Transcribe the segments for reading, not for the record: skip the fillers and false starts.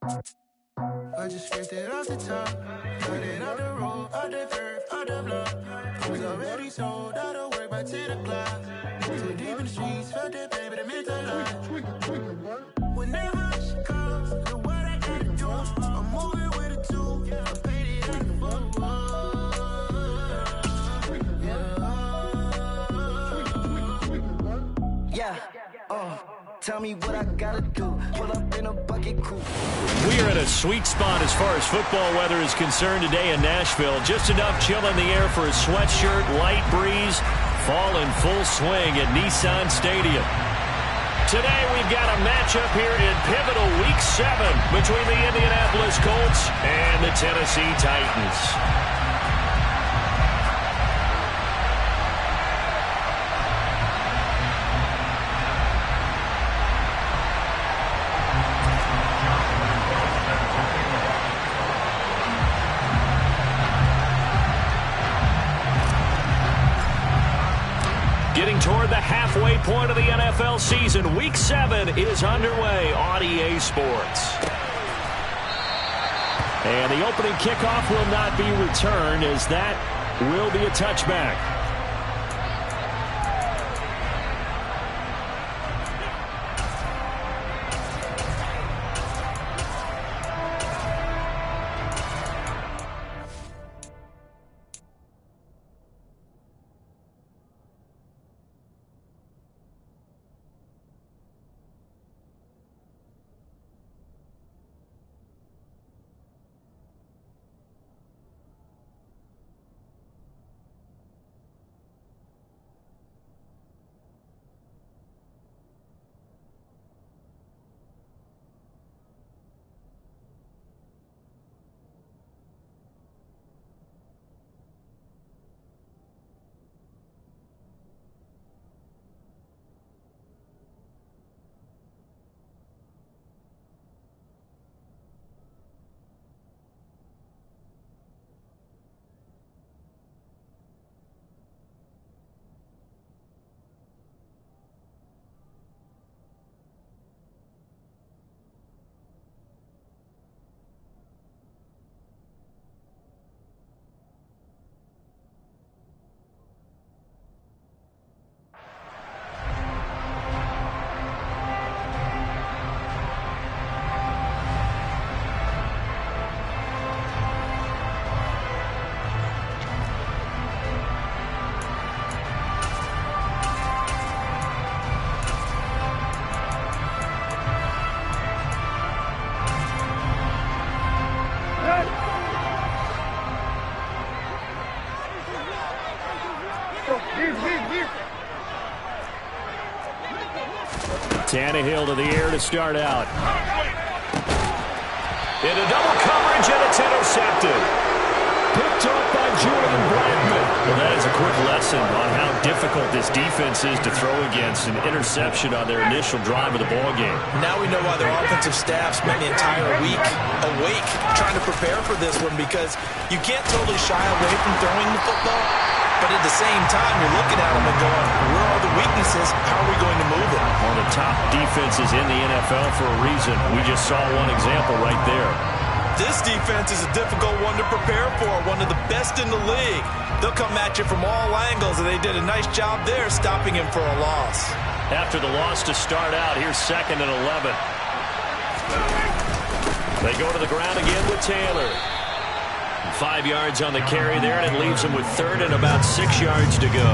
I just scraped it off the top, cut it off the road, off the curb, off the block. Was already sold, out of work by 10 o'clock. Too deep in the streets, felt that pain, but it meant a lot. Whenever she calls, know what I gotta do. I'm moving with a two, I paid it out the fuck. Tell me what I gotta do. Pull up in a bucket coupe. We are in a sweet spot as far as football weather is concerned today in Nashville. Just enough chill in the air for a sweatshirt, light breeze, fall in full swing at Nissan Stadium. Today we've got a matchup here in pivotal Week 7 between the Indianapolis Colts and the Tennessee Titans. Getting toward the halfway point of the NFL season, Week 7 is underway on EA Sports. And the opening kickoff will not be returned, as that will be a touchback. Tannehill to the air to start out. Into double coverage, and it's intercepted. Picked up by Julian Blackman. Well, that is a quick lesson on how difficult this defense is to throw against. An interception on their initial drive of the ballgame. Now we know why their offensive staff spent the entire week awake trying to prepare for this one, because you can't totally shy away from throwing the football, but at the same time, you're looking at them and going, where are the weaknesses? How are we going to move it? One of the top defenses in the NFL for a reason. We just saw one example right there. This defense is a difficult one to prepare for, one of the best in the league. They'll come at you from all angles, and they did a nice job there stopping him for a loss. After the loss to start out, here's 2nd and 11. They go to the ground again with Taylor. 5 yards on the carry there, and it leaves them with 3rd and about 6 yards to go.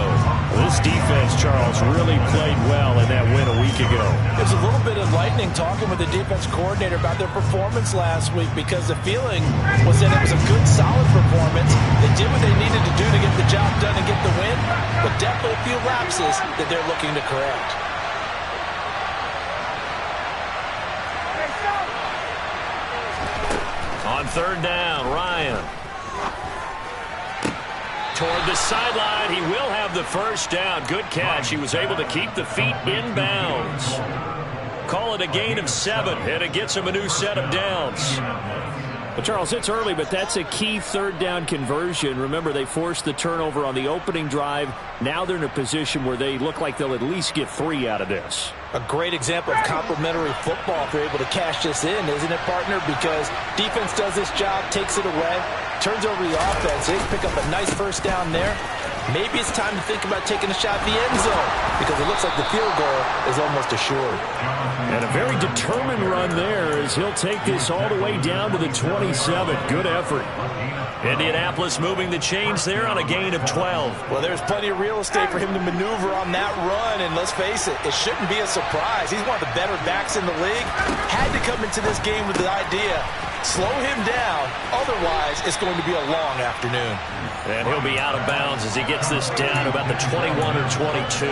This defense, Charles, really played well in that win a week ago. It was a little bit enlightening talking with the defense coordinator about their performance last week, because the feeling was that it was a good, solid performance. They did what they needed to do to get the job done and get the win, but definitely a few lapses that they're looking to correct. On 3rd down, Ryan. Toward the sideline, he will have the first down. Good catch. He was able to keep the feet in bounds. Call it a gain of 7, and it gets him a new set of downs. But Charles, it's early, but that's a key third down conversion. Remember, they forced the turnover on the opening drive. Now they're in a position where they look like they'll at least get 3 out of this. A great example of complementary football if they're able to cash this in, isn't it, partner? Because defense does this job, takes it away, turns over the offense. They pick up a nice first down there. Maybe it's time to think about taking a shot at the end zone because it looks like the field goal is almost assured. And a very determined run there as he'll take this all the way down to the 27. Good effort. Indianapolis moving the chains there on a gain of 12. Well, there's plenty of real estate for him to maneuver on that run, and let's face it, it shouldn't be a surprise. He's one of the better backs in the league. Had to come into this game with the idea, slow him down, otherwise it's going to be a long afternoon. And he'll be out of bounds as he gets this down about the 21 or 22.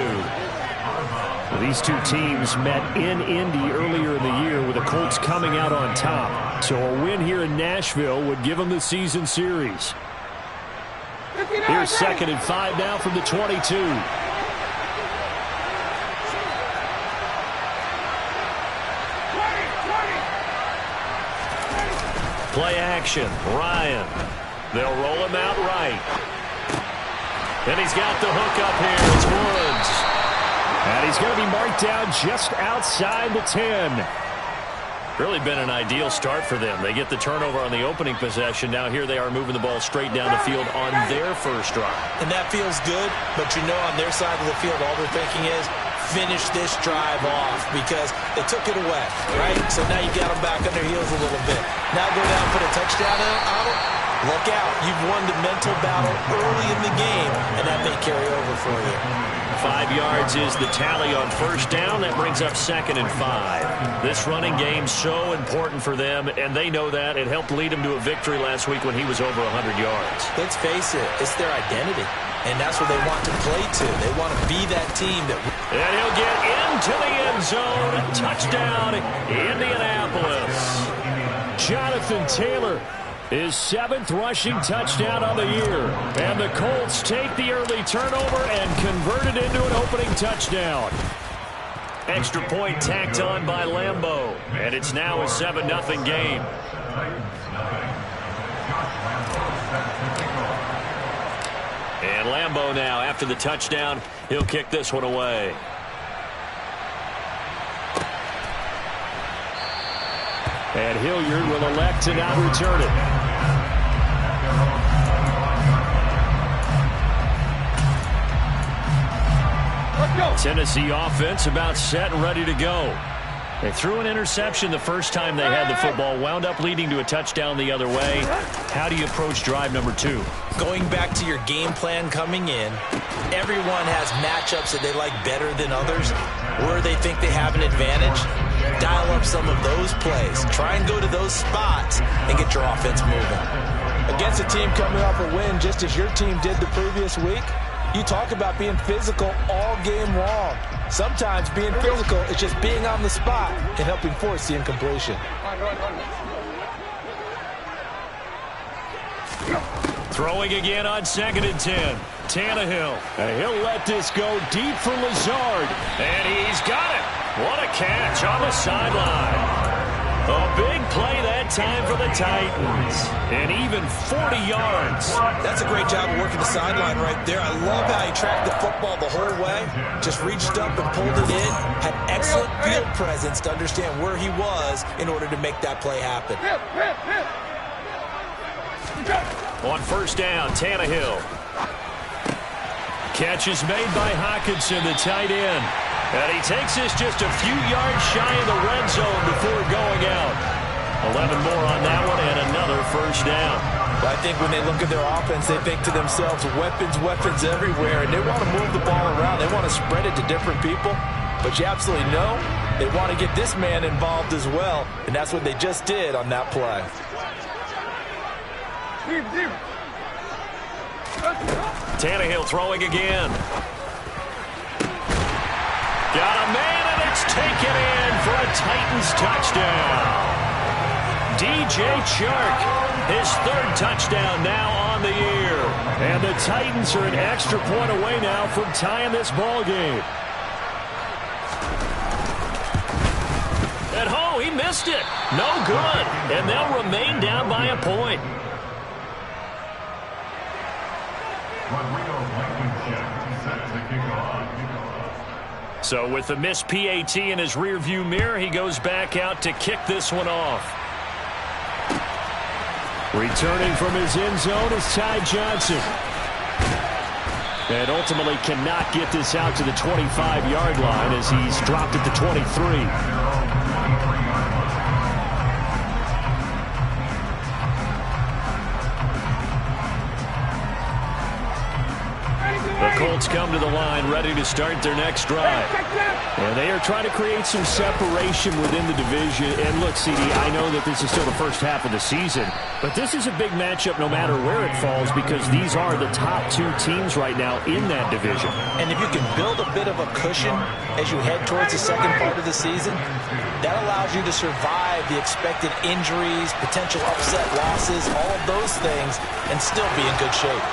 These two teams met in Indy earlier in the year with the Colts coming out on top. So a win here in Nashville would give them the season series. Here's 2nd and 5 now from the 22. Play action. Ryan. They'll roll him out right. And he's got the hook up here. It's Woods. And he's going to be marked down just outside the 10. Really been an ideal start for them. They get the turnover on the opening possession. Now here they are moving the ball straight down the field on their first drive. And that feels good, but you know on their side of the field all they're thinking is finish this drive off because they took it away, right? So now you got them back on their heels a little bit. Now go down and put a touchdown on it. Look out. You've won the mental battle early in the game, and that may carry over for you. 5 yards is the tally on first down. That brings up 2nd and 5. This running game so important for them, and they know that. It helped lead them to a victory last week when he was over 100 yards. Let's face it, it's their identity, and that's what they want to play to. They want to be that team that... And he'll get into the end zone. Touchdown, Indianapolis. Jonathan Taylor, his 7th rushing touchdown of the year. And the Colts take the early turnover and convert it into an opening touchdown. Extra point tacked on by Lambeau. And it's now a 7-0 game. And Lambeau now, after the touchdown, he'll kick this one away. And Hilliard will elect to now return it. Tennessee offense about set and ready to go. They threw an interception the first time they had the football, wound up leading to a touchdown the other way. How do you approach drive number 2? Going back to your game plan coming in, everyone has matchups that they like better than others, where they think they have an advantage. Dial up some of those plays. Try and go to those spots and get your offense moving. Against a team coming off a win just as your team did the previous week, you talk about being physical all game long. Sometimes being physical is just being on the spot and helping force the incompletion. Throwing again on 2nd and 10. Tannehill. And he'll let this go deep for Lazard. And he's got it. What a catch on the sideline. A big play that time for the Titans. And even 40 yards. That's a great job of working the sideline right there. I love how he tracked the football the whole way. Just reached up and pulled it in. Had excellent field presence to understand where he was in order to make that play happen. On first down, Tannehill. Catch is made by Hockenson, the tight end. And he takes this just a few yards shy of the red zone before going out. 11 more on that one and another first down. I think when they look at their offense, they think to themselves, weapons, weapons everywhere, and they want to move the ball around. They want to spread it to different people. But you absolutely know they want to get this man involved as well, and that's what they just did on that play. Tannehill throwing again. Got a man, and it's taken in for a Titans touchdown. DJ Chark, his 3rd touchdown now on the year. And the Titans are an extra point away now from tying this ball game. And he missed it. No good. And they'll remain down by a point. So with the missed PAT in his rearview mirror, he goes back out to kick this one off. Returning from his end zone is Ty Johnson. And ultimately cannot get this out to the 25-yard line as he's dropped at the 23. The Colts come to the line ready to start their next drive. And they are trying to create some separation within the division. And look, CD, I know that this is still the first half of the season, but this is a big matchup no matter where it falls because these are the top two teams right now in that division. And if you can build a bit of a cushion as you head towards the second part of the season, that allows you to survive the expected injuries, potential upset losses, all of those things, and still be in good shape.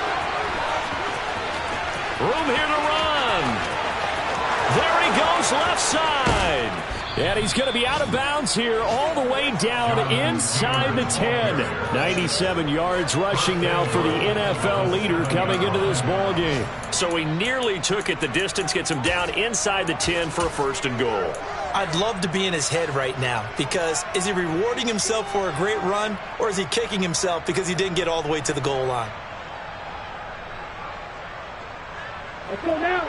Room here to run. There he goes left side. And he's going to be out of bounds here all the way down inside the 10. 97 yards rushing now for the NFL leader coming into this ball game. So he nearly took it the distance, gets him down inside the 10 for a first and goal. I'd love to be in his head right now because is he rewarding himself for a great run or is he kicking himself because he didn't get all the way to the goal line? Let's go now.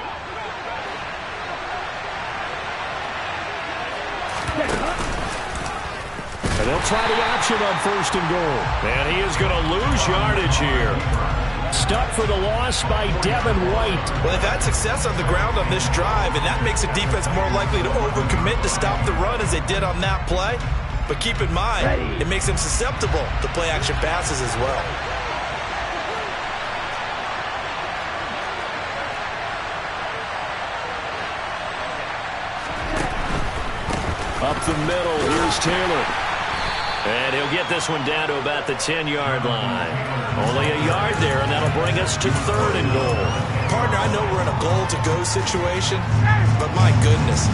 And they'll try the option on first and goal. And he is going to lose yardage here. Stuck for the loss by Devin White. Well, they've had success on the ground on this drive, and that makes the defense more likely to overcommit to stop the run as they did on that play. But keep in mind, it makes them susceptible to play-action passes as well. Up the middle, here's Taylor. And he'll get this one down to about the 10-yard line. Only a yard there, and that'll bring us to third and goal. Partner, I know we're in a goal-to-go situation, but my goodness,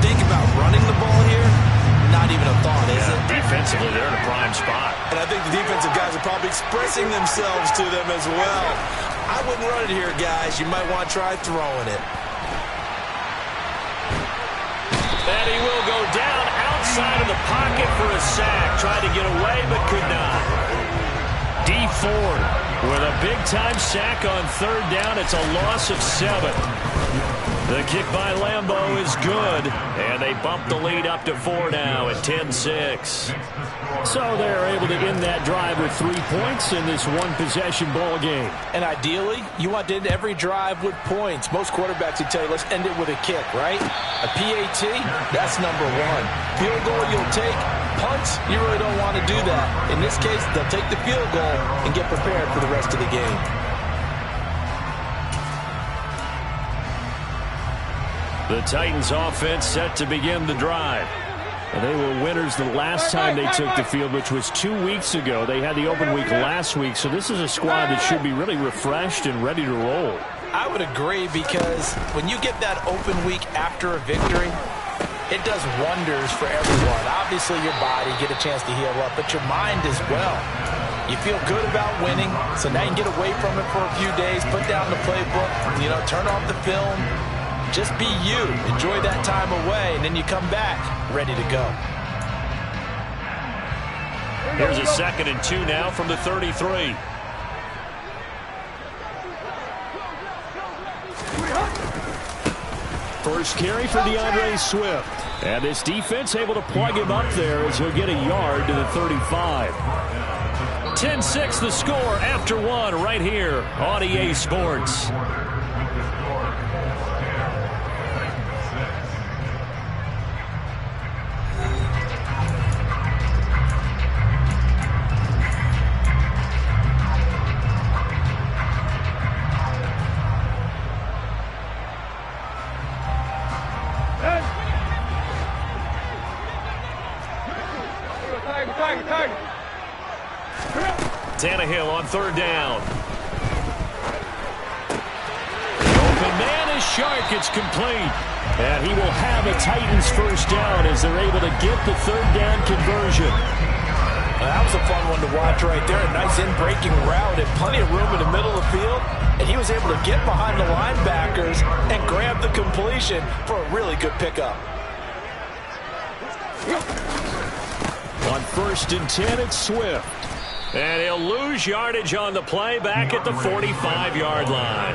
think about running the ball here. Not even a thought, is it? Defensively, they're in a prime spot. And I think the defensive guys are probably expressing themselves to them as well. I wouldn't run it here, guys. You might want to try throwing it. And he will go down outside of the pocket for a sack. Tried to get away, but could not. D Ford with a big-time sack on third down. It's a loss of 7. The kick by Lambeau is good, and they bump the lead up to 4 now at 10-6. So they're able to end that drive with 3 points in this one-possession ball game. And ideally, you want to end every drive with points. Most quarterbacks would tell you, let's end it with a kick, right? A PAT, that's number 1. Field goal you'll take. Punts, you really don't want to do that. In this case, they'll take the field goal and get prepared for the rest of the game. The Titans offense set to begin the drive. And they were winners the last time they took the field, which was 2 weeks ago. They had the open week last week, so this is a squad that should be really refreshed and ready to roll. I would agree because when you get that open week after a victory, it does wonders for everyone. Obviously, your body, get a chance to heal up, but your mind as well. You feel good about winning, so now you can get away from it for a few days, put down the playbook, turn off the film. Just be you. Enjoy that time away, and then you come back ready to go. Here's a 2nd and 2 now from the 33. First carry for DeAndre Swift. And this defense able to plug him up there as he'll get a yard to the 35. 10-6 the score after 1 right here on EA Sports. Tannehill on third down. The open man is Shark. It's complete. And he will have a Titans first down as they're able to get the third down conversion. That was a fun one to watch right there. A nice in-breaking route and plenty of room in the middle of the field. And he was able to get behind the linebackers and grab the completion for a really good pickup. On 1st and 10, it's Swift. And he'll lose yardage on the play back at the 45-yard line.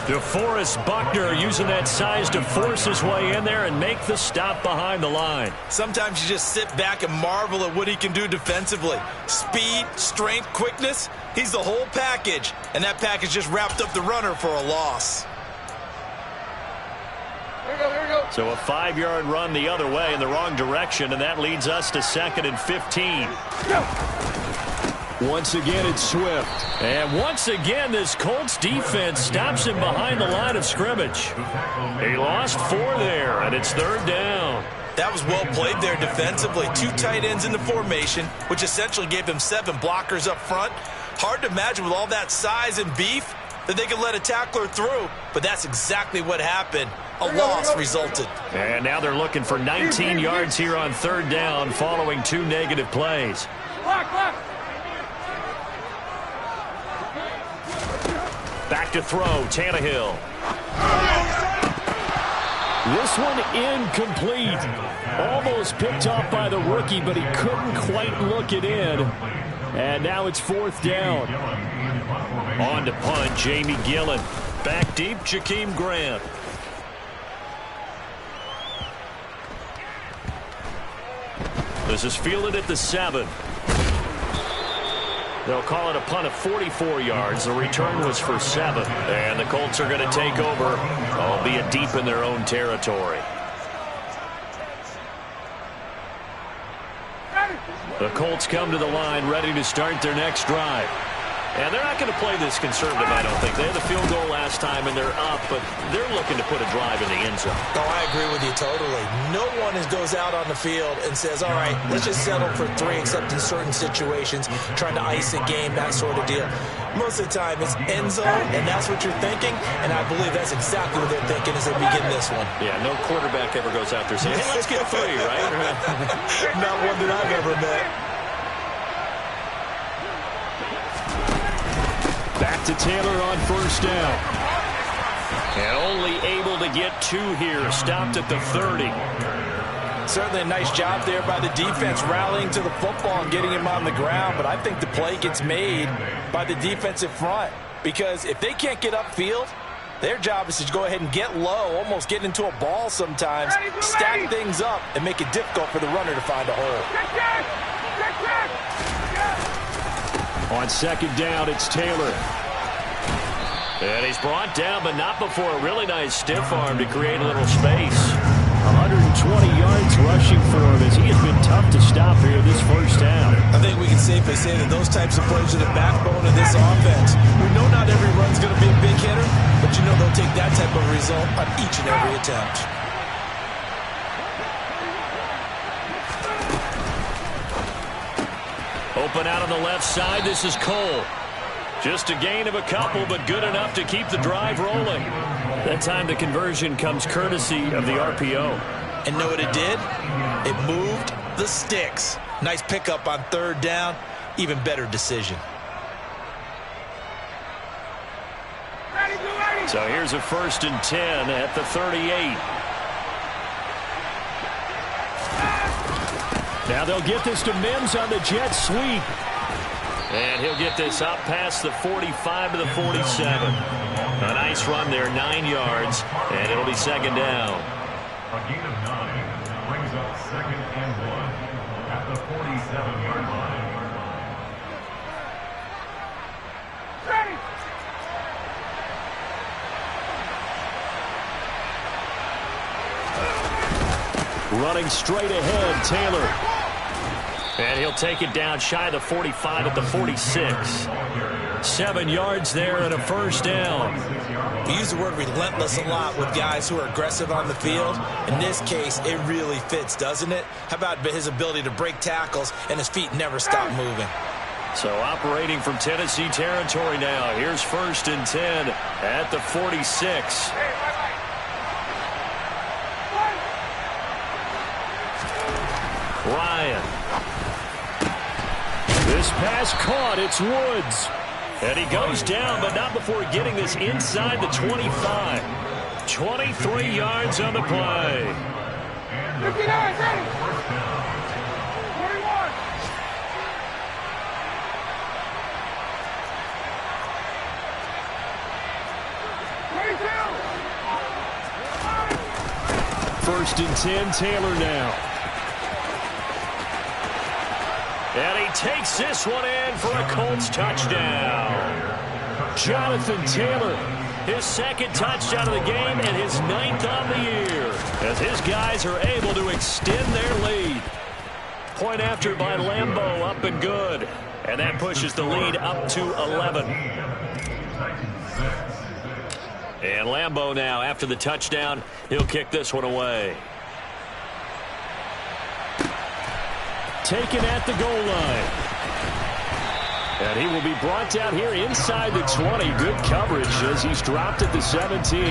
DeForest Buckner using that size to force his way in there and make the stop behind the line. Sometimes you just sit back and marvel at what he can do defensively. Speed, strength, quickness, he's the whole package. And that package just wrapped up the runner for a loss. Here we go. So a 5-yard run the other way in the wrong direction, and that leads us to 2nd and 15. Once again, it's Swift. And once again, this Colts defense stops him behind the line of scrimmage. He lost 4 there, and it's 3rd down. That was well played there defensively. 2 tight ends in the formation, which essentially gave them 7 blockers up front. Hard to imagine with all that size and beef that they could let a tackler through, but that's exactly what happened. A loss resulted. And now they're looking for 19 yards here on 3rd down following 2 negative plays. Block. Back to throw, Tannehill. This one incomplete. Almost picked off by the rookie, but he couldn't quite look it in. And now it's 4th down. On to punt, Jamie Gillen. Back deep, Jakeem Grant. This is fielded at the 7. They'll call it a punt of 44 yards. The return was for 7. And the Colts are going to take over, albeit deep in their own territory. The Colts come to the line ready to start their next drive. And they're not going to play this conservative, I don't think. They had the field goal last time, and they're up, but they're looking to put a drive in the end zone. Oh, I agree with you totally. No one goes out on the field and says, all right, let's just settle for 3, except in certain situations, trying to ice a game, that sort of deal. Most of the time, it's end zone, and that's what you're thinking, and I believe that's exactly what they're thinking as they begin this one. Yeah, no quarterback ever goes out there saying, hey, let's get 3, right? Not one that I've ever met. Back to Taylor on 1st down. And only able to get 2 here. Stopped at the 30. Certainly a nice job there by the defense rallying to the football and getting him on the ground. But I think the play gets made by the defensive front. Because if they can't get upfield, their job is to go ahead and get low, almost get into a ball sometimes, stack things up, and make it difficult for the runner to find a hole. On 2nd down, it's Taylor. And he's brought down, but not before a really nice stiff arm to create a little space. 120 yards rushing for him as he has been tough to stop here this first down. I think we can safely say that those types of plays are the backbone of this offense. We know not every run's going to be a big hitter, but you know they'll take that type of result on each and every attempt. Open out on the left side, this is Cole. Just a gain of a couple, but good enough to keep the drive rolling. That time the conversion comes courtesy of the RPO. And know what it did? It moved the sticks. Nice pickup on 3rd down. Even better decision. So here's a 1st and 10 at the 38. Now they'll get this to Mims on the jet sweep. And he'll get this up past the 45 to the 47. A nice run there, 9 yards, and it'll be 2nd down. A gain of 9 brings up 2nd and 1 at the 47-yard line. Running straight ahead, Taylor. And he'll take it down shy of the 45 at the 46. 7 yards there and a 1st down. We use the word relentless a lot with guys who are aggressive on the field. In this case, it really fits, doesn't it? How about his ability to break tackles and his feet never stop moving? So operating from Tennessee territory now. Here's 1st and 10 at the 46. This pass caught. It's Woods. And he goes down, but not before getting this inside the 25. 23 yards on the play. 59, ready. 21. 22. 1st and 10, Taylor now. And he takes this one in for a Colts touchdown. Jonathan Taylor, his 2nd touchdown of the game and his 9th on the year, as his guys are able to extend their lead. Point after by Lambeau, up and good. And that pushes the lead up to 11. And Lambeau now, after the touchdown, he'll kick this one away. Taken at the goal line. And he will be brought down here inside the 20. Good coverage as he's dropped at the 17.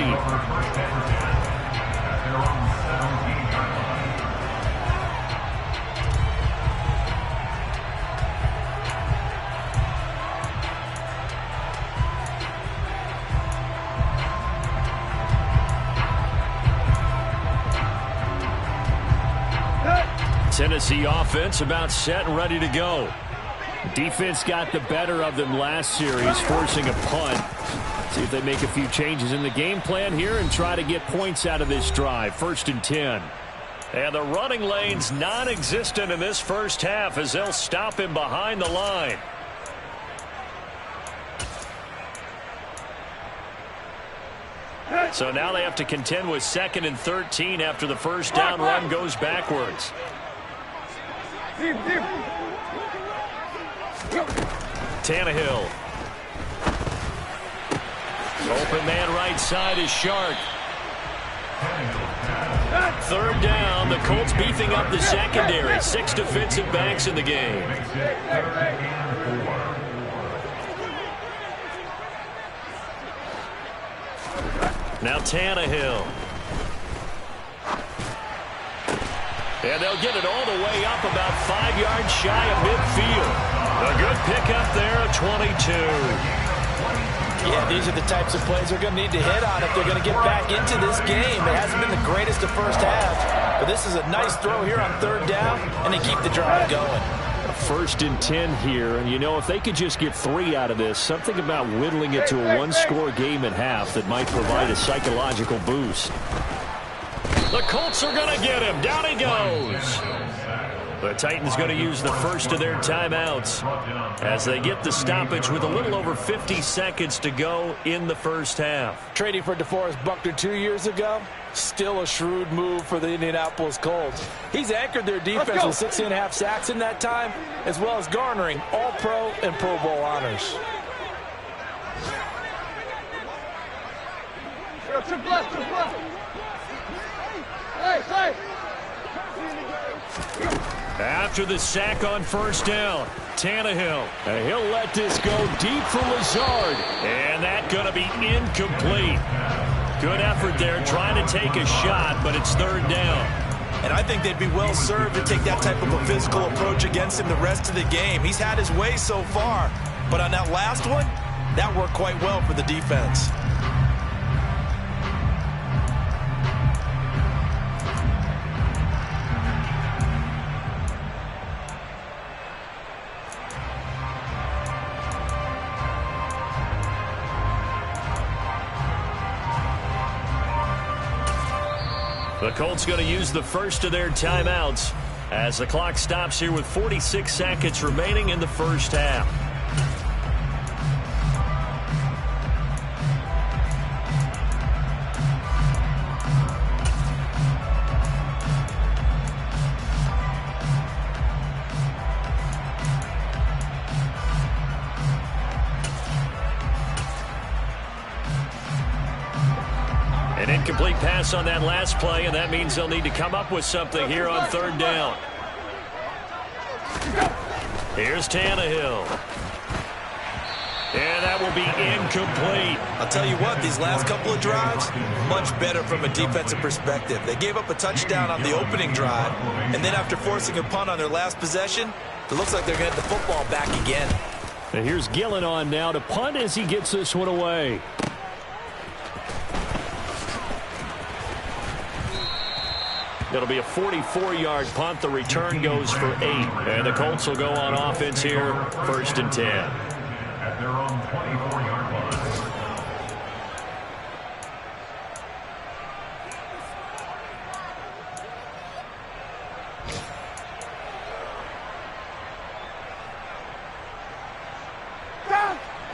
Tennessee offense about set and ready to go. Defense got the better of them last series, forcing a punt. See if they make a few changes in the game plan here and try to get points out of this drive. 1st and 10. And the running lane's non-existent in this first half as they'll stop him behind the line. So now they have to contend with 2nd and 13 after the first down run goes backwards. Tannehill. Open man right side is Shark. 3rd down. The Colts beefing up the secondary. 6 defensive backs in the game. Now Tannehill. And they'll get it all the way up about 5 yards shy of midfield. A good pickup there at 22. Yeah, these are the types of plays they're going to need to hit on if they're going to get back into this game. It hasn't been the greatest of first halves, but this is a nice throw here on 3rd down, and they keep the drive going. 1st and 10 here, and you know, if they could just get 3 out of this, something about whittling it to a one-score game at half that might provide a psychological boost. The Colts are going to get him. Down he goes. The Titans going to use the first of their timeouts as they get the stoppage with a little over 50 seconds to go in the first half. Trading for DeForest Buckner 2 years ago, still a shrewd move for the Indianapolis Colts. He's anchored their defense with 6.5 sacks in that time, as well as garnering All-Pro and Pro Bowl honors. After the sack on 1st down, Tannehill. And he'll let this go deep for Lazard. And that's going to be incomplete. Good effort there trying to take a shot, but it's 3rd down. And I think they'd be well served to take that type of a physical approach against him the rest of the game. He's had his way so far, but on that last one, that worked quite well for the defense. The Colts going to use the first of their timeouts as the clock stops here with 46 seconds remaining in the first half. An incomplete pass on that last play, and that means they'll need to come up with something here on 3rd down. Here's Tannehill. And that will be incomplete. I'll tell you what, these last couple of drives, much better from a defensive perspective. They gave up a touchdown on the opening drive, and then after forcing a punt on their last possession, It looks like they're going to get the football back again. And here's Gillen on now to punt as he gets this one away. It'll be a 44-yard punt. The return goes for 8. And the Colts will go on offense here, 1st and 10. At their own 24-yard line.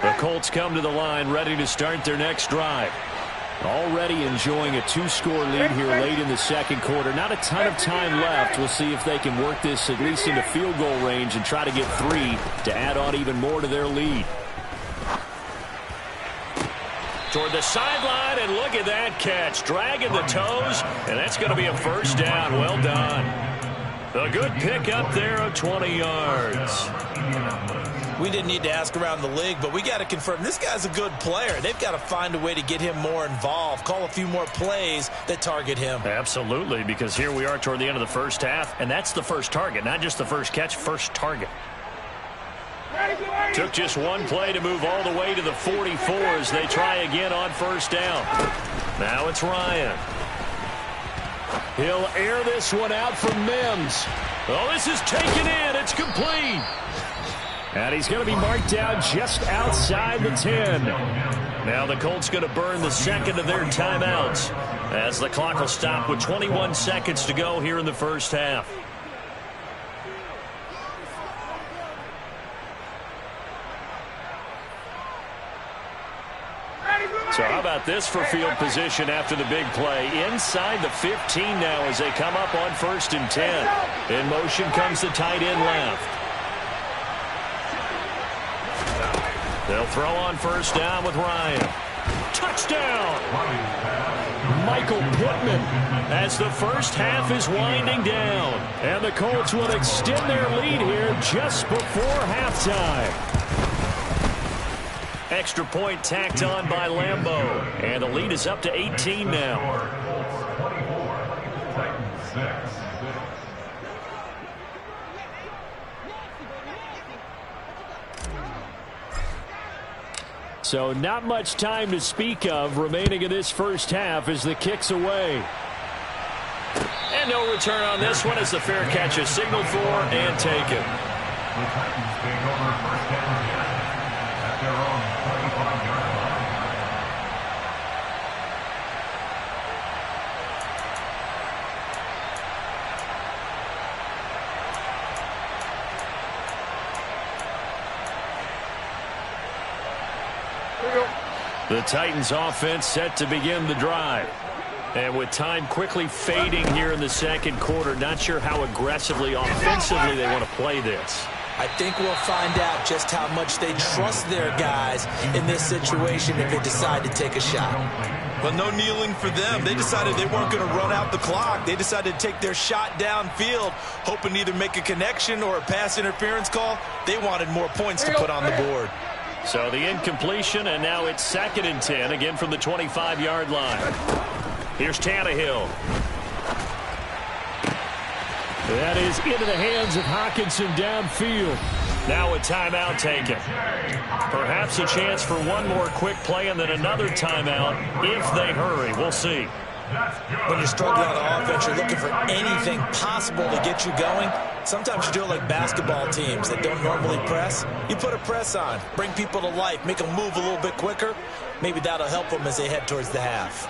The Colts come to the line ready to start their next drive. Already enjoying a 2-score lead here late in the second quarter. Not a ton of time left. We'll see if they can work this at least into field goal range and try to get 3 to add on even more to their lead. Toward the sideline, and look at that catch. Dragging the toes, and that's going to be a 1st down. Well done. A good pick up there of 20 yards. We didn't need to ask around the league, but we got to confirm this guy's a good player. They've got to find a way to get him more involved, call a few more plays that target him. Absolutely, because here we are toward the end of the first half, and that's the first target, not just the first catch, first target. Took just one play to move all the way to the 44 as they try again on 1st down. Now it's Ryan. He'll air this one out from Mims. Oh, this is taken in. It's complete. And he's going to be marked down just outside the 10. Now the Colts going to burn the second of their timeouts as the clock will stop with 21 seconds to go here in the first half. So how about this for field position after the big play? Inside the 15 now as they come up on 1st and 10. In motion comes the tight end left. They'll throw on 1st down with Ryan. Touchdown! Michael Pittman as the first half is winding down. And the Colts will extend their lead here just before halftime. Extra point tacked on by Lambeau. And the lead is up to 18 now. So not much time to speak of remaining in this first half as the kick's away. And no return on this one as the fair catch is signaled for and taken. The Titans take over 1st down at their own 35-yard line. The Titans offense set to begin the drive. And with time quickly fading here in the second quarter, not sure how aggressively, offensively they want to play this. I think we'll find out just how much they trust their guys in this situation if they decide to take a shot. Well, no kneeling for them. They decided they weren't going to run out the clock. They decided to take their shot downfield, hoping to either make a connection or a pass interference call. They wanted more points to put on the board. So the incompletion, and now it's 2nd and 10, again from the 25-yard line. Here's Tannehill. That is into the hands of Hockenson downfield. Now a timeout taken. Perhaps a chance for one more quick play and then another timeout if they hurry. We'll see. When you're struggling on offense, you're looking for anything possible to get you going. Sometimes you do it like basketball teams that don't normally press. You put a press on, bring people to life, make them move a little bit quicker. Maybe that'll help them as they head towards the half.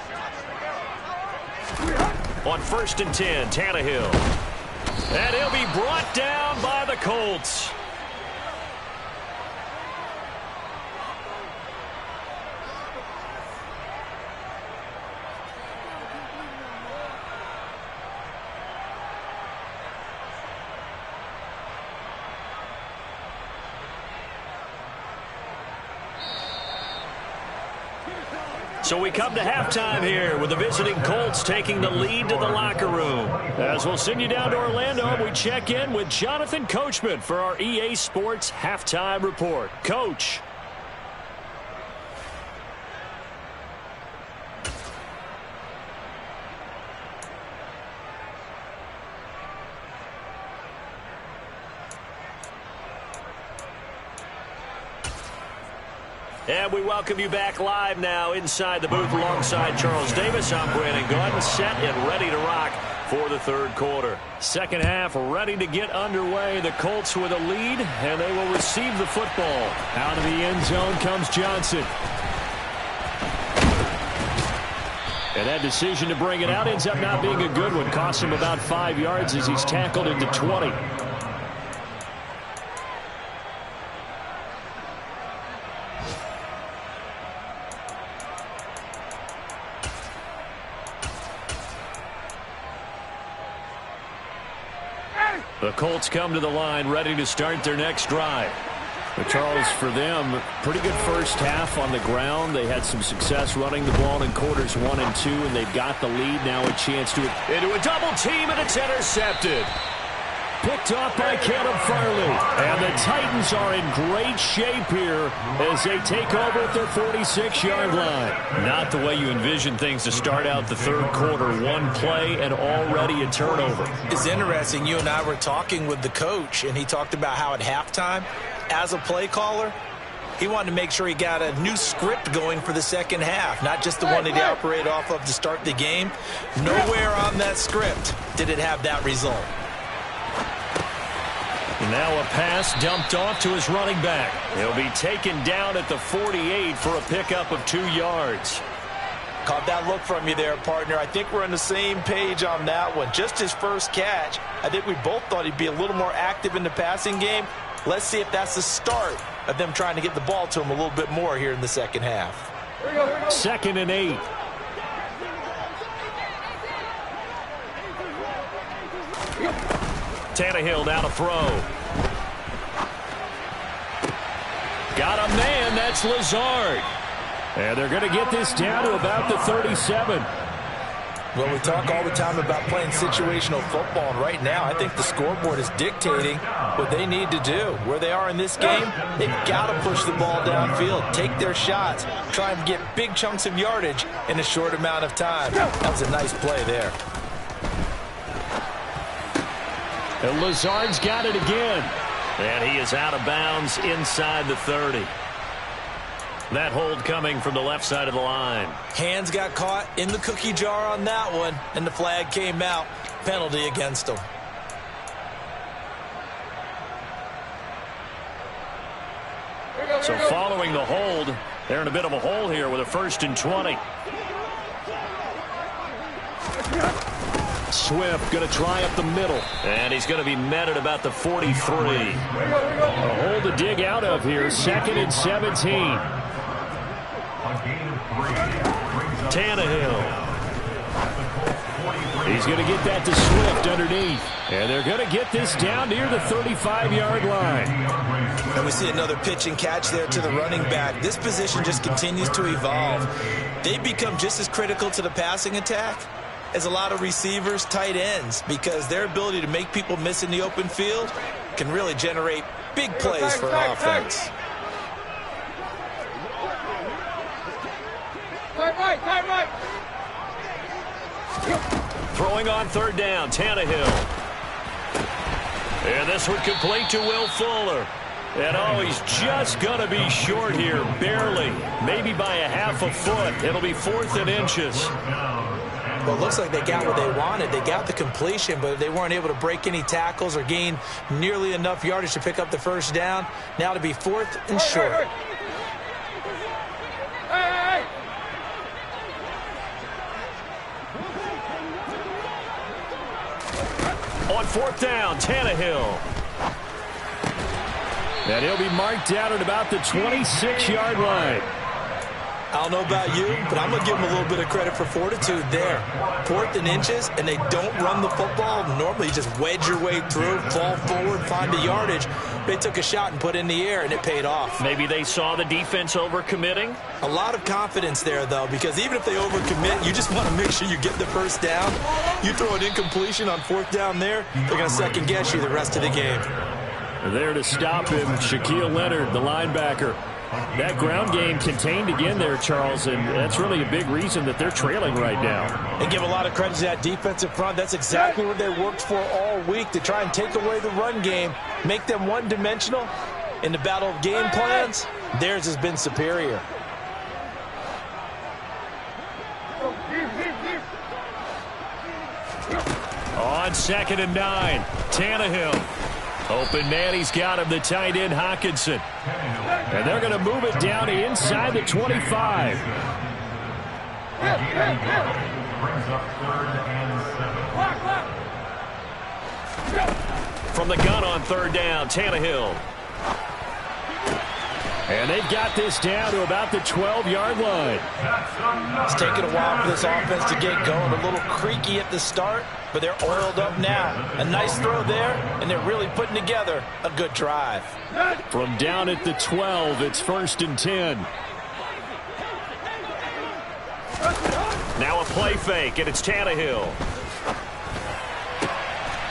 On 1st and 10, Tannehill. And he'll be brought down by the Colts. So we come to halftime here with the visiting Colts taking the lead to the locker room. As we'll send you down to Orlando, we check in with Jonathan Coachman for our EA Sports Halftime Report. Coach. And we welcome you back live now inside the booth alongside Charles Davis. I'm Brandon Gordon, set and ready to rock for the third quarter. Second half ready to get underway. The Colts with a lead, and they will receive the football. Out of the end zone comes Johnson. And that decision to bring it out ends up not being a good one. Cost him about 5 yards as he's tackled into 20. The Colts come to the line ready to start their next drive. But Charles, for them, pretty good first half on the ground. They had some success running the ball in quarters 1 and 2, and they've got the lead. Now a chance to into a double team, and it's intercepted. Picked off by Caleb Farley. And the Titans are in great shape here as they take over at their 46-yard line. Not the way you envision things to start out the third quarter. One play and already a turnover. It's interesting. You and I were talking with the coach, and he talked about how at halftime, as a play caller, he wanted to make sure he got a new script going for the second half, not just the one that he operated off of to start the game. Nowhere on that script did it have that result. Now a pass dumped off to his running back. He'll be taken down at the 48 for a pickup of 2 yards. Caught that look from you there, partner. I think we're on the same page on that one. Just his first catch. I think we both thought he'd be a little more active in the passing game. Let's see if that's the start of them trying to get the ball to him a little bit more here in the second half. 2nd and 8. Tannehill down to throw. Got a man, that's Lazard. And they're going to get this down to about the 37. Well, we talk all the time about playing situational football, and right now I think the scoreboard is dictating what they need to do. Where they are in this game, they've got to push the ball downfield, take their shots, try and get big chunks of yardage in a short amount of time. That was a nice play there. And Lazard's got it again. And he is out of bounds inside the 30. That hold coming from the left side of the line. Hands got caught in the cookie jar on that one, and the flag came out. Penalty against him. So following the hold, they're in a bit of a hole here with a 1st and 20. Swift going to try up the middle. And he's going to be met at about the 43. A hole to dig out of here. 2nd and 17. Tannehill. He's going to get that to Swift underneath. And they're going to get this down near the 35-yard line. And we see another pitch and catch there to the running back. This position just continues to evolve. They become just as critical to the passing attack as a lot of receivers, tight ends, because their ability to make people miss in the open field can really generate big plays for an offense. Throwing on 3rd down, Tannehill. And this one complete to Will Fuller. And oh, he's just going to be short here, barely, maybe by a half a foot. It'll be 4th and inches. Well, it looks like they got what they wanted. They got the completion, but they weren't able to break any tackles or gain nearly enough yardage to pick up the first down. Now to be 4th and short. On 4th down, Tannehill. And he'll be marked out at about the 26-yard line. I don't know about you, but I'm going to give them a little bit of credit for fortitude there. 4th and inches, and they don't run the football. Normally, you just wedge your way through, fall forward, find the yardage. They took a shot and put it in the air, and it paid off. Maybe they saw the defense overcommitting. A lot of confidence there, though, because even if they overcommit, you just want to make sure you get the first down. You throw an incompletion on 4th down there, they're going to second-guess you the rest of the game. There to stop him, Shaquille Leonard, the linebacker. That ground game contained again there, Charles, and that's really a big reason that they're trailing right now. They give a lot of credit to that defensive front. That's exactly what they worked for all week, to try and take away the run game, make them one-dimensional in the battle of game plans. Theirs has been superior. On 2nd and 9, Tannehill. Open man, he's got him, the tight end, Hockenson. And they're going to move it down to inside the 25. Brings up 3rd and 7. From the gun on 3rd down, Tannehill. And they've got this down to about the 12-yard line. It's taken a while for this offense to get going. A little creaky at the start, but they're oiled up now. A nice throw there, and they're really putting together a good drive. From down at the 12, it's 1st and 10. Now a play fake, and it's Tannehill.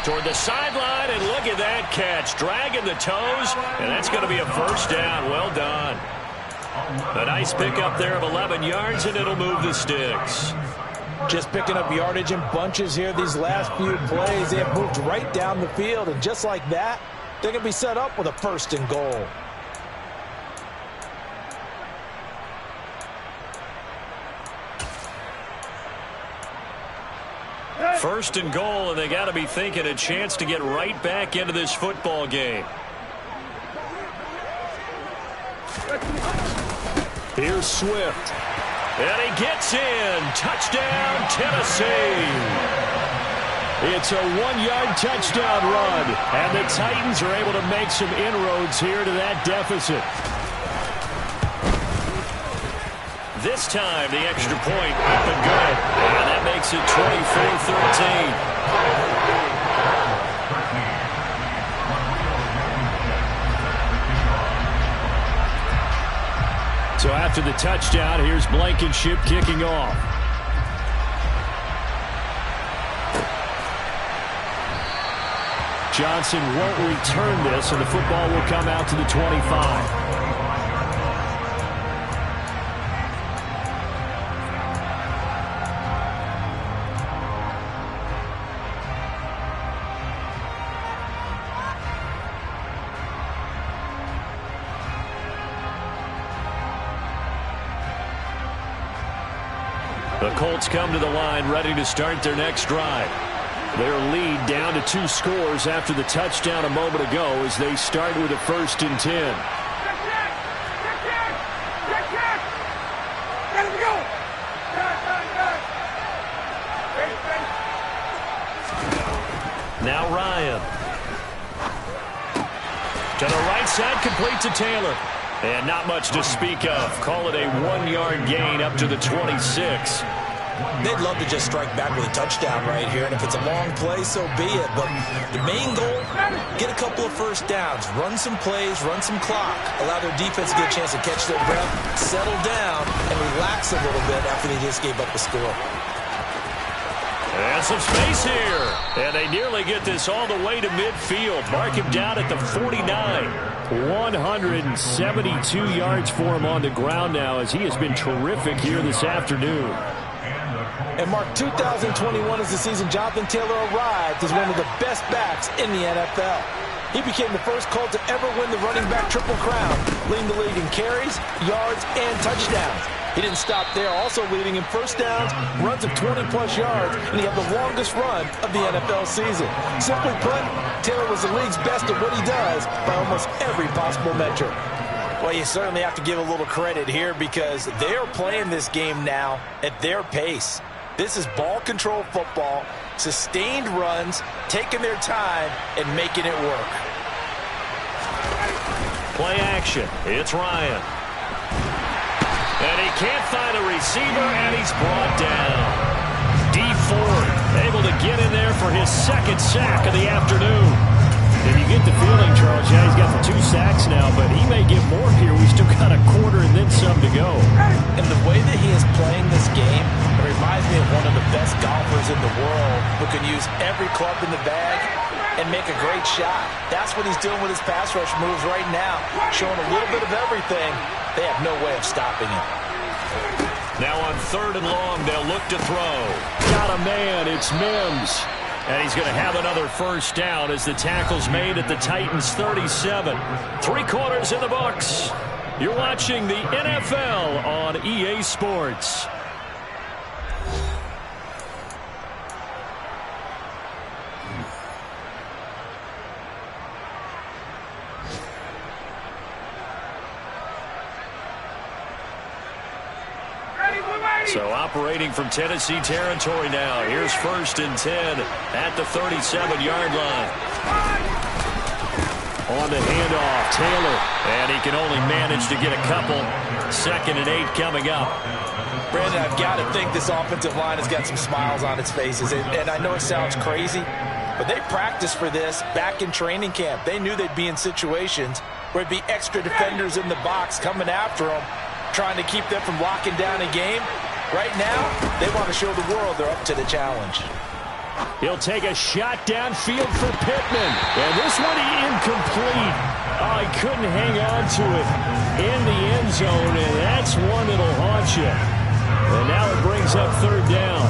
Toward the sideline, and look at that catch. Dragging the toes, and that's going to be a 1st down. Well done. A nice pickup there of 11 yards, and it'll move the sticks. Just picking up yardage in bunches here these last few plays. They have moved right down the field, and just like that, they're going to be set up with a 1st and goal. First and goal, and they got to be thinking a chance to get right back into this football game. Here's Swift. And he gets in. Touchdown, Tennessee. It's a 1-yard touchdown run, and the Titans are able to make some inroads here to that deficit. This time, the extra point up and good. And that makes it 24-13. So after the touchdown, here's Blankenship kicking off. Johnson won't return this, and the football will come out to the 25. The Colts come to the line ready to start their next drive. Their lead down to 2 scores after the touchdown a moment ago as they start with a 1st and 10. Now Ryan. To the right side, complete to Taylor. And not much to speak of. Call it a 1-yard gain up to the 26. They'd love to just strike back with a touchdown right here, and if it's a long play, so be it. But the main goal, get a couple of 1st downs, run some plays, run some clock, allow their defense to get a chance to catch their breath, settle down, and relax a little bit after they just gave up the score. And some space here. And they nearly get this all the way to midfield. Mark him down at the 49. 172 yards for him on the ground now as he has been terrific here this afternoon. And Mark, 2021 is the season Jonathan Taylor arrived as one of the best backs in the NFL. He became the first Colt to ever win the running back triple crown, leading the league in carries, yards, and touchdowns. He didn't stop there, also leading in 1st downs, runs of 20-plus yards, and he had the longest run of the NFL season. Simply put, Taylor was the league's best at what he does by almost every possible metric. Well, you certainly have to give a little credit here because they are playing this game now at their pace. This is ball control football, sustained runs, taking their time, and making it work. Play action. It's Ryan. And he can't find a receiver, and he's brought down. D Ford able to get in there for his 2nd sack of the afternoon. And you get the feeling, Charles, yeah, he's got the 2 sacks now, but he may get more here. We still got a quarter and then some to go. And the way that he is playing this game, it reminds me of one of the best golfers in the world who can use every club in the bag and make a great shot. That's what he's doing with his pass rush moves right now, showing a little bit of everything. They have no way of stopping him. Now on 3rd and long, they'll look to throw. Got a man, it's Mims. And he's going to have another 1st down as the tackle's made at the Titans' 37. 3 quarters in the books. You're watching the NFL on EA Sports. So operating from Tennessee territory now. Here's 1st and 10 at the 37-yard line. On the handoff, Taylor. And he can only manage to get a couple. 2nd and 8 coming up. Brandon, I've got to think this offensive line has got some smiles on its faces. And I know it sounds crazy, but they practiced for this back in training camp. They knew they'd be in situations where it'd be extra defenders in the box coming after them, trying to keep them from locking down a game. Right now, they want to show the world they're up to the challenge. He'll take a shot downfield for Pittman. And this one incomplete. Oh, he couldn't hang on to it in the end zone, and that's one that'll haunt you. And now it brings up 3rd down.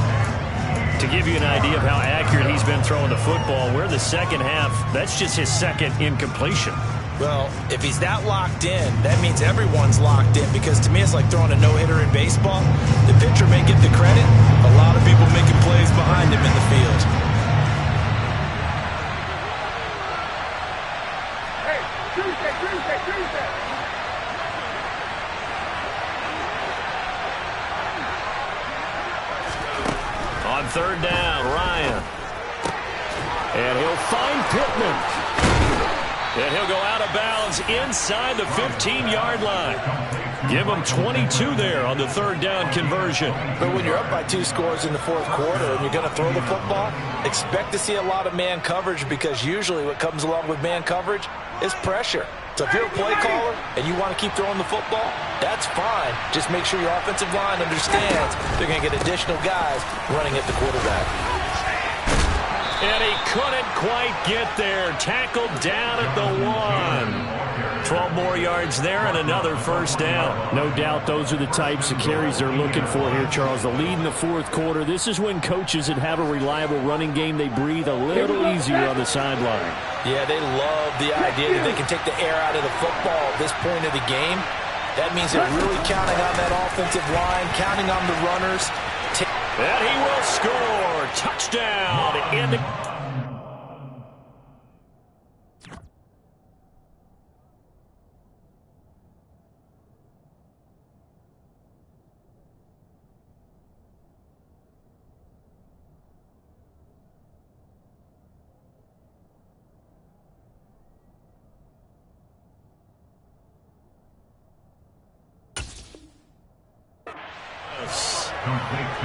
To give you an idea of how accurate he's been throwing the football, we're in the second half. That's just his 2nd incompletion. Well, if he's that locked in, that means everyone's locked in, because to me it's like throwing a no-hitter in baseball. The pitcher may get the credit, a lot of people making plays behind him in the field. Hey, Tuesday. On 3rd down, Ryan. And he'll find Pittman. And he'll go out of bounds inside the 15-yard line. Give him 22 there on the 3rd down conversion. But when you're up by 2 scores in the 4th quarter and you're going to throw the football, expect to see a lot of man coverage, because usually what comes along with man coverage is pressure. So if you're a play caller and you want to keep throwing the football, that's fine. Just make sure your offensive line understands they're going to get additional guys running at the quarterback. And he couldn't quite get there. Tackled down at the 1. 12 more yards there and another 1st down. No doubt those are the types of carries they're looking for here, Charles. The lead in the 4th quarter. This is when coaches that have a reliable running game, they breathe a little easier on the sideline. Yeah, they love the idea that they can take the air out of the football at this point of the game. That means they're really counting on that offensive line, counting on the runners. And he will score. Touchdown. In the...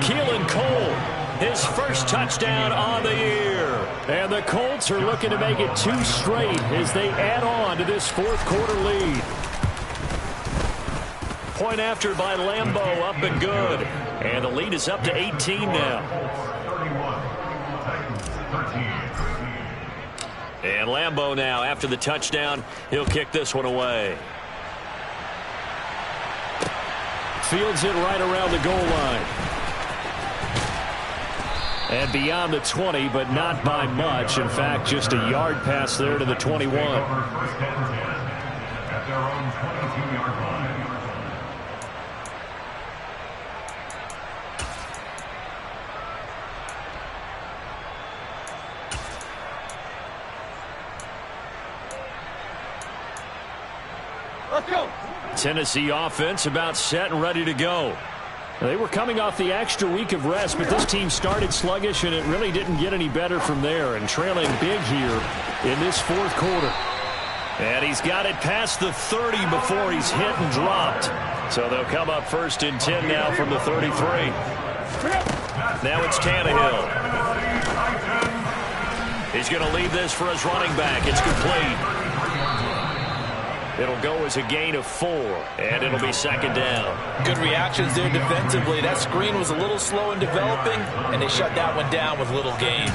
Keelan Cole, his 1st touchdown on the year. And the Colts are looking to make it 2 straight as they add on to this 4th quarter lead. Point after by Lambeau, up and good. And the lead is up to 18 now. 31, And Lambeau now, after the touchdown, he'll kick this one away. Fields it right around the goal line. And beyond the 20, but not by much. In fact, just a yard pass there to the 21. First and 10 at their own 22-yard line. Let's go. Tennessee offense about set and ready to go. They were coming off the extra week of rest, but this team started sluggish, and it really didn't get any better from there, and trailing big here in this 4th quarter. And he's got it past the 30 before he's hit and dropped. So they'll come up 1st and 10 now from the 33. Now it's Tannehill. He's going to leave this for his running back. It's complete. It'll go as a gain of 4, and it'll be 2nd down. Good reactions there defensively. That screen was a little slow in developing, and they shut that one down with little gain.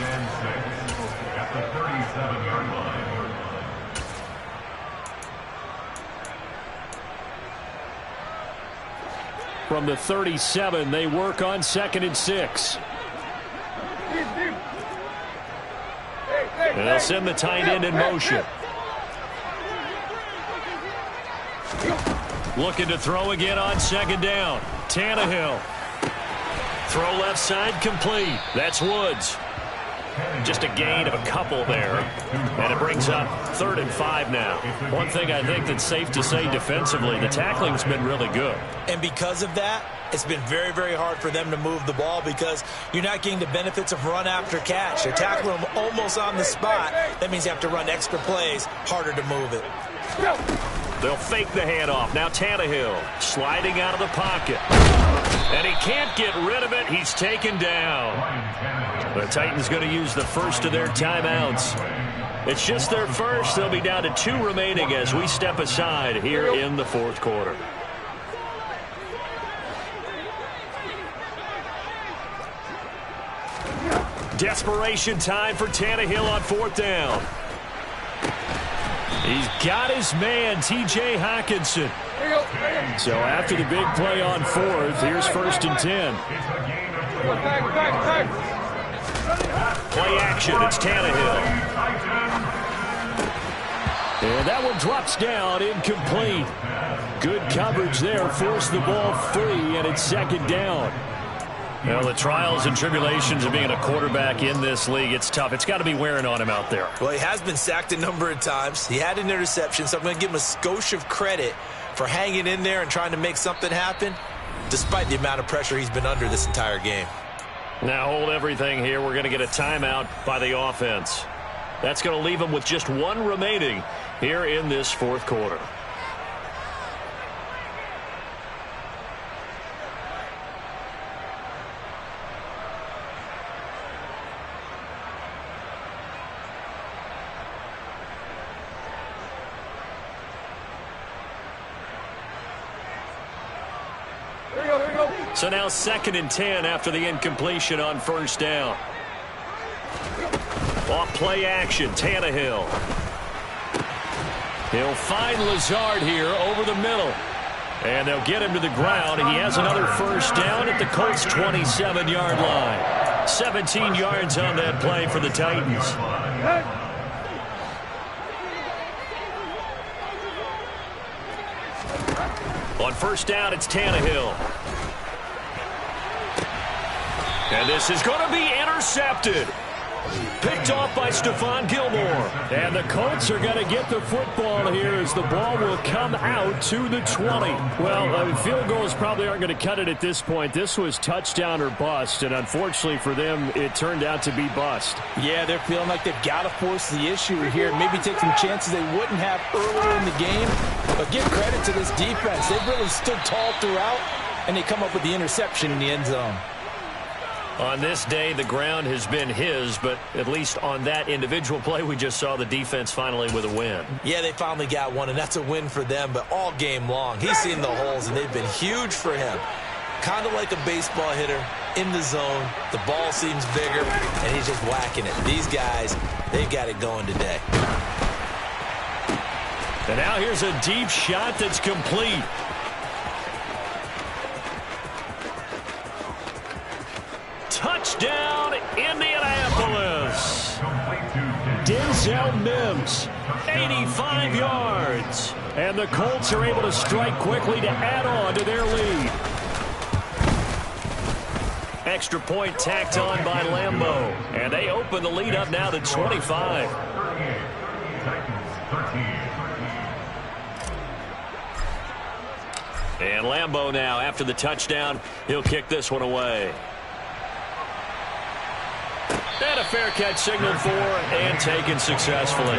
At the 37-yard line. From the 37, they work on 2nd and 6. And they'll send the tight end in motion. Looking to throw again on second down. Tannehill. Throw left side complete. That's Woods. Just a gain of a couple there. And it brings up 3rd and 5 now. One thing I think that's safe to say defensively, the tackling's been really good. And because of that, it's been very, very hard for them to move the ball because you're not getting the benefits of run after catch. They're tackling them almost on the spot. That means you have to run extra plays, harder to move it. They'll fake the handoff. Now Tannehill sliding out of the pocket. And he can't get rid of it. He's taken down. The Titans going to use the first of their timeouts. It's just their first. They'll be down to 2 remaining as we step aside here in the 4th quarter. Desperation time for Tannehill on 4th down. He's got his man, T.J. Hockenson. So after the big play on 4th, here's 1st and 10. Play action, it's Tannehill. And that one drops down, incomplete. Good coverage there, forced the ball free, and it's 2nd down. Well, the trials and tribulations of being a quarterback in this league, it's tough. It's got to be wearing on him out there. Well, he has been sacked a number of times. He had an interception, so I'm going to give him a skosh of credit for hanging in there and trying to make something happen, despite the amount of pressure he's been under this entire game. Now hold everything here. We're going to get a timeout by the offense. That's going to leave him with just 1 remaining here in this 4th quarter. So now 2nd and 10 after the incompletion on 1st down. Off play action, Tannehill. He'll find Lazard here over the middle. And they'll get him to the ground. He has another 1st down at the Colts' 27-yard line. 17 yards on that play for the Titans. On 1st down, it's Tannehill. And this is going to be intercepted. Picked off by Stephon Gilmore. And the Colts are going to get the football here as the ball will come out to the 20. Well, field goals probably aren't going to cut it at this point. This was touchdown or bust, and unfortunately for them, it turned out to be bust. Yeah, they're feeling like they've got to force the issue here. Maybe take some chances they wouldn't have earlier in the game. But give credit to this defense. They've really stood tall throughout, and they come up with the interception in the end zone. On this day, the ground has been his, but at least on that individual play, we just saw the defense finally with a win. Yeah, they finally got one, and that's a win for them, but all game long, he's seen the holes, and they've been huge for him. Kind of like a baseball hitter in the zone. The ball seems bigger, and he's just whacking it. These guys, they've got it going today. And now here's a deep shot that's complete. Touchdown, Indianapolis. Denzel Mims, 85 yards. And the Colts are able to strike quickly to add on to their lead. Extra point tacked on by Lambeau. And they open the lead up now to 25. And Lambeau now, after the touchdown, he'll kick this one away. And a fair catch signaled for and taken successfully.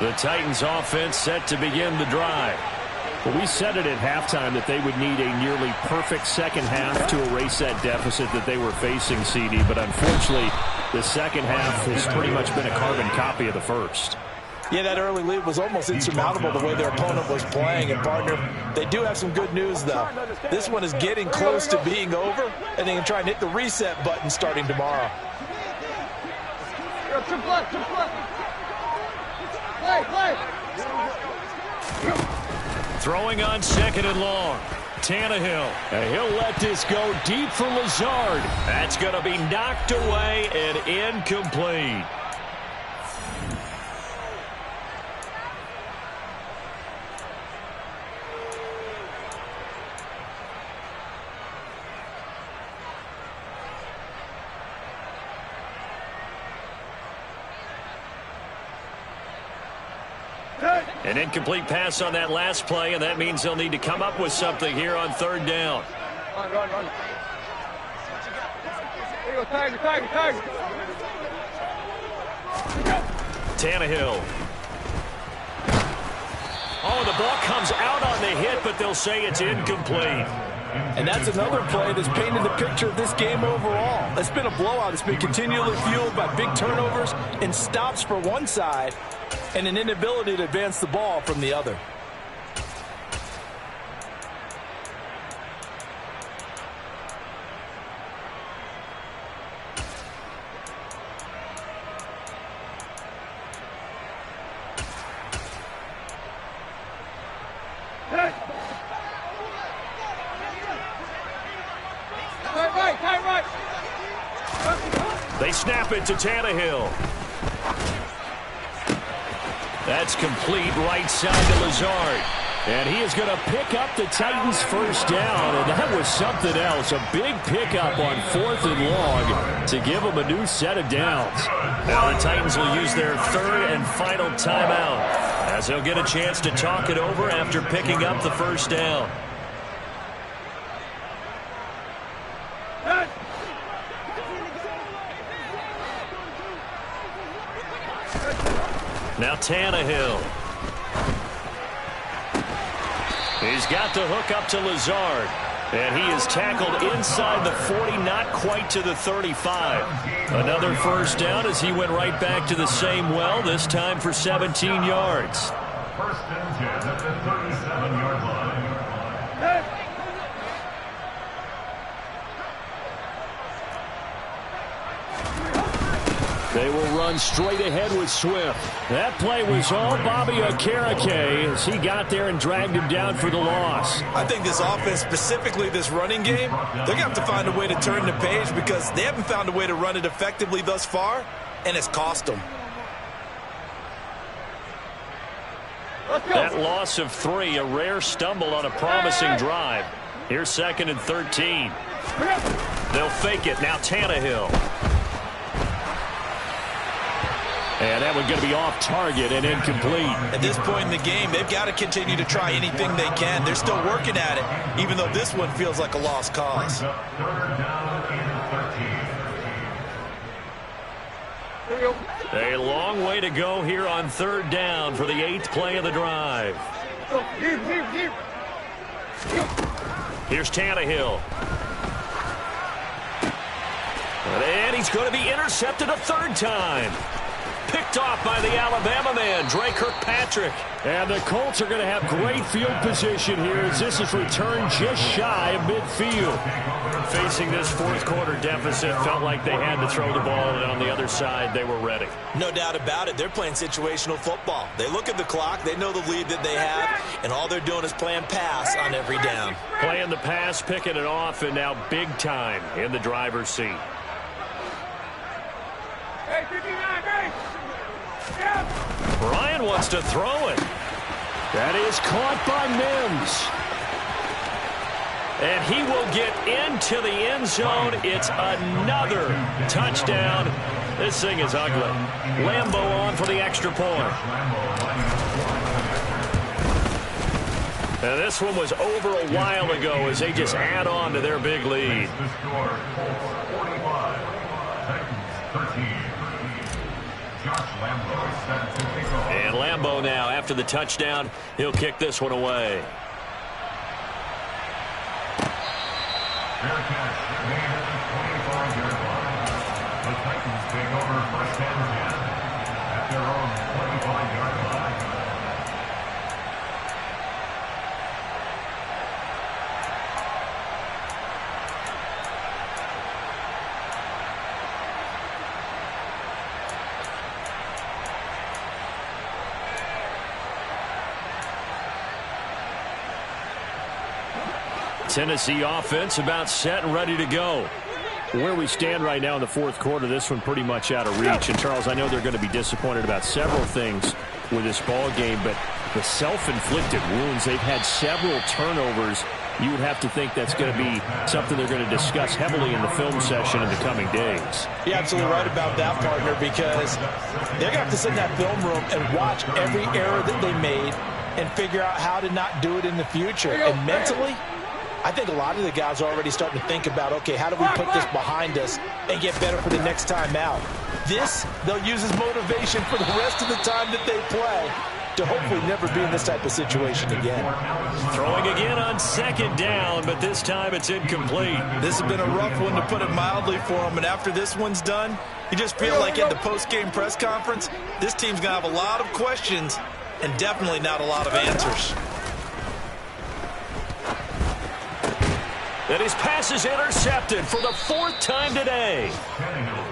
The Titans offense set to begin the drive. Well, we said it at halftime that they would need a nearly perfect second half to erase that deficit that they were facing, CD. But unfortunately, the second half has pretty much been a carbon copy of the first. Yeah, that early lead was almost insurmountable the way their opponent was playing. And, partner, they do have some good news, though. This one is getting close to being over, and they can try and hit the reset button starting tomorrow. Play. Throwing on 2nd and long. Tannehill. And he'll let this go deep for Lazard. That's going to be knocked away and incomplete. An incomplete pass on that last play, and that means they'll need to come up with something here on third down. Run. There you go, Tiger. Tannehill. Oh, the ball comes out on the hit, but they'll say it's incomplete. And that's another play that's painted the picture of this game overall. It's been a blowout. It's been continually fueled by big turnovers and stops for one side and an inability to advance the ball from the other. Right. They snap it to Tannehill. That's complete right side to Lazard. And he is going to pick up the Titans' first down. And that was something else. A big pickup on 4th and long to give them a new set of downs. Now the Titans will use their third and final timeout as they'll get a chance to talk it over after picking up the first down. Now Tannehill. He's got the hook up to Lazard. And he is tackled inside the 40, not quite to the 35. Another first down as he went right back to the same well, this time for 17 yards. First and 10 at the 37-yard line. They will run straight ahead with Swift. That play was all Bobby Okereke as he got there and dragged him down for the loss. I think this offense, specifically this running game, they're going to have to find a way to turn the page because they haven't found a way to run it effectively thus far, and it's cost them. That loss of 3, a rare stumble on a promising drive. Here's 2nd and 13. They'll fake it. Now Tannehill. And that one's going to be off target and incomplete. At this point in the game, they've got to continue to try anything they can. They're still working at it, even though this one feels like a lost cause. Third down and 13. A long way to go here on third down for the 8th play of the drive. Here's Tannehill. And he's going to be intercepted a third time. Picked off by the Alabama man, Dre Kirkpatrick. And the Colts are going to have great field position here as this is returned just shy of midfield. Facing this fourth quarter deficit, felt like they had to throw the ball, and on the other side, they were ready. No doubt about it. They're playing situational football. They look at the clock, they know the lead that they have, and all they're doing is playing pass on every down. Playing the pass, picking it off, and now big time in the driver's seat. Hey, 59, hey! Ryan wants to throw it. That is caught by Mims. And he will get into the end zone. It's another touchdown. This thing is ugly. Lambo on for the extra point. And this one was over a while ago as they just add on to their big lead. The score, 45, Titans 13. Josh Lambo set to take over. And Lambo now, after the touchdown, he'll kick this one away. Fair catch made at the 25-yard line. The Titans take over first and 10 at their own 25-yard line. Tennessee offense about set and ready to go. Where we stand right now in the fourth quarter, this one pretty much out of reach. And, Charles, I know they're going to be disappointed about several things with this ball game, but the self-inflicted wounds, they've had several turnovers. You would have to think that's going to be something they're going to discuss heavily in the film session in the coming days. You're absolutely right about that, partner, because they're going to have to sit in that film room and watch every error that they made and figure out how to not do it in the future. And mentally, I think a lot of the guys are already starting to think about, okay, how do we put this behind us and get better for the next time out? This, they'll use as motivation for the rest of the time that they play to hopefully never be in this type of situation again. Throwing again on second down, but this time it's incomplete. This has been a rough one, to put it mildly, for them. And after this one's done, you just feel like at the post-game press conference, this team's going to have a lot of questions and definitely not a lot of answers. And his pass is intercepted for the fourth time today.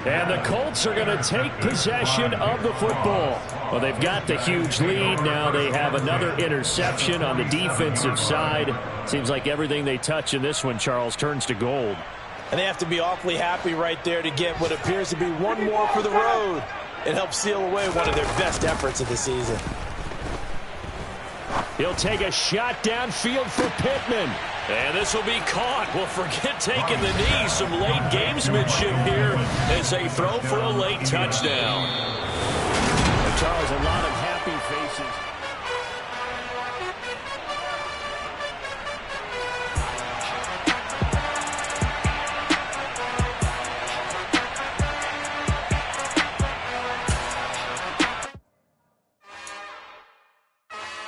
And the Colts are going to take possession of the football. Well, they've got the huge lead. Now they have another interception on the defensive side. Seems like everything they touch in this one, Charles, turns to gold. And they have to be awfully happy right there to get what appears to be one more for the road. It helps seal away one of their best efforts of the season. He'll take a shot downfield for Pittman. And this will be caught. Well, forget taking the knee. Some late gamesmanship here as they throw for a late touchdown. And Charles, a lot of happy faces.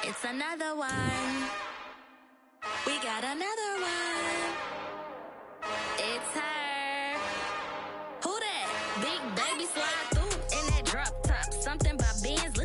It's another one. We got another one. It's her. Who that? Big baby slide through in that drop